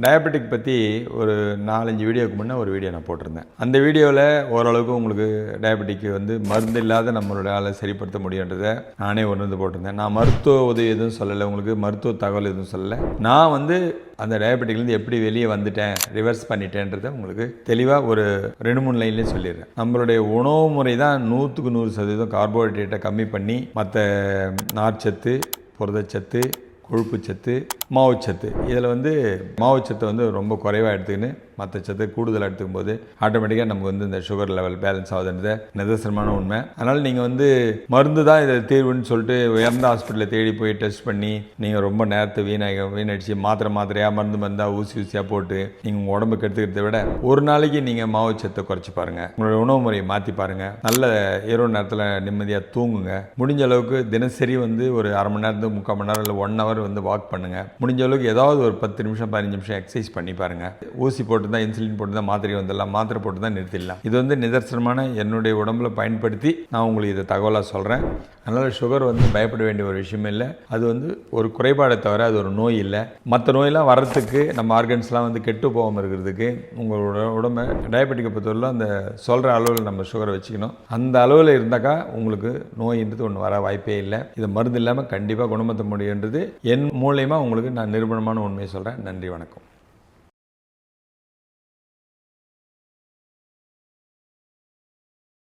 Diabetic பற்றி ஒரு 4-5 வீடியோக்கு முன்னே ஒரு வீடியோ நான் போட்டிருந்தேன். அந்த வீடியோவில் ஓரளவுக்கு உங்களுக்கு டயபெட்டிக்கு மருந்து இல்லாத நம்மளோட சரிப்படுத்த முடியுன்றதை நானே உணர்ந்து போட்டிருந்தேன். நான் மருத்துவ உதவி எதுவும் சொல்லலை, உங்களுக்கு மருத்துவ தகவல் எதுவும் சொல்லலை. நான் அந்த டயபெட்டிக்லேருந்து எப்படி வெளியே வந்துட்டேன், ரிவர்ஸ் பண்ணிட்டேன்றதை உங்களுக்கு தெளிவாக ஒரு 2-3 லைன்லேயே சொல்லிடுறேன். நம்மளுடைய உணவு முறை தான் 100க்கு 100% கார்போஹைட்ரேட்டை கம்மி பண்ணி மற்ற நார்ச்சத்து, புரதச்சத்து, கொழுப்புச்சத்து, மாவுச்சத்து, இதில் மாவுச்சத்தை ரொம்ப குறைவாக எடுத்துக்கின்னு மற்ற சத்து கூடுதலாக எடுத்துக்கும் போது ஆட்டோமேட்டிக்காக நமக்கு இந்த சுகர் லெவல் பேலன்ஸ் ஆகுதுன்றது நிதர்சனமான உண்மை. அதனால் நீங்கள் மருந்து தான் இதை தீர்வுன்னு சொல்லிட்டு உயர்ந்த ஹாஸ்பிட்டலில் தேடி போய் டெஸ்ட் பண்ணி நீங்கள் ரொம்ப நேரத்தை வீணடிச்சு மாத்திரையாக மருந்தாக ஊசியாக போட்டு நீங்கள் உங்கள் உடம்புக்கு எடுத்துக்கிறத விட ஒரு நாளைக்கு நீங்கள் மாவுச்சத்தை குறைச்சி பாருங்கள். உங்களோட உணவு முறையை மாற்றி பாருங்கள். நல்ல இரவு நேரத்தில் நிம்மதியாக தூங்குங்க. முடிஞ்ச அளவுக்கு தினசரி ஒரு அரை மணி நேரத்துக்கு 3/4 மணி நேரம் இல்லை 1 ஹவர் வாக் பண்ணுங்கள். முடிஞ்ச அளவுக்கு ஏதாவது ஒரு 10 நிமிஷம் 15 நிமிஷம் எக்ஸசைஸ் பண்ணி பாருங்கள். ஊசி போட்டு தான், இன்சுலின் போட்டு தான் மாத்திரை வந்துடலாம், மாத்திரை போட்டு தான் நிறுத்திடலாம். இது நிதர்சனமான என்னுடைய உடம்புல பயன்படுத்தி நான் உங்களுக்கு இதை தகவலாக சொல்கிறேன். அதனால் சுகர் பயப்பட வேண்டிய ஒரு விஷயம் இல்லை. அது ஒரு குறைபாடை தவிர அது ஒரு நோய் இல்லை. மற்ற நோயெல்லாம் வர்றதுக்கு நம்ம ஆர்கன்ஸ்லாம் கெட்டு போகாமல் இருக்கிறதுக்கு உங்களோட உடம்பை டயபெட்டிக்கை பொறுத்தவரை அந்த சொல்கிற அளவில் நம்ம சுகரை வச்சுக்கணும். அந்த அளவில் இருந்தாக்கா உங்களுக்கு நோயின்றது ஒன்று வர வாய்ப்பே இல்லை. இதை மருந்து இல்லாமல் கண்டிப்பாக குணப்படுத்த முடியுன்றது என் மூலயமா உங்களுக்கு நான் நிரூபணமான உண்மையை சொல்கிறேன். நன்றி, வணக்கம்.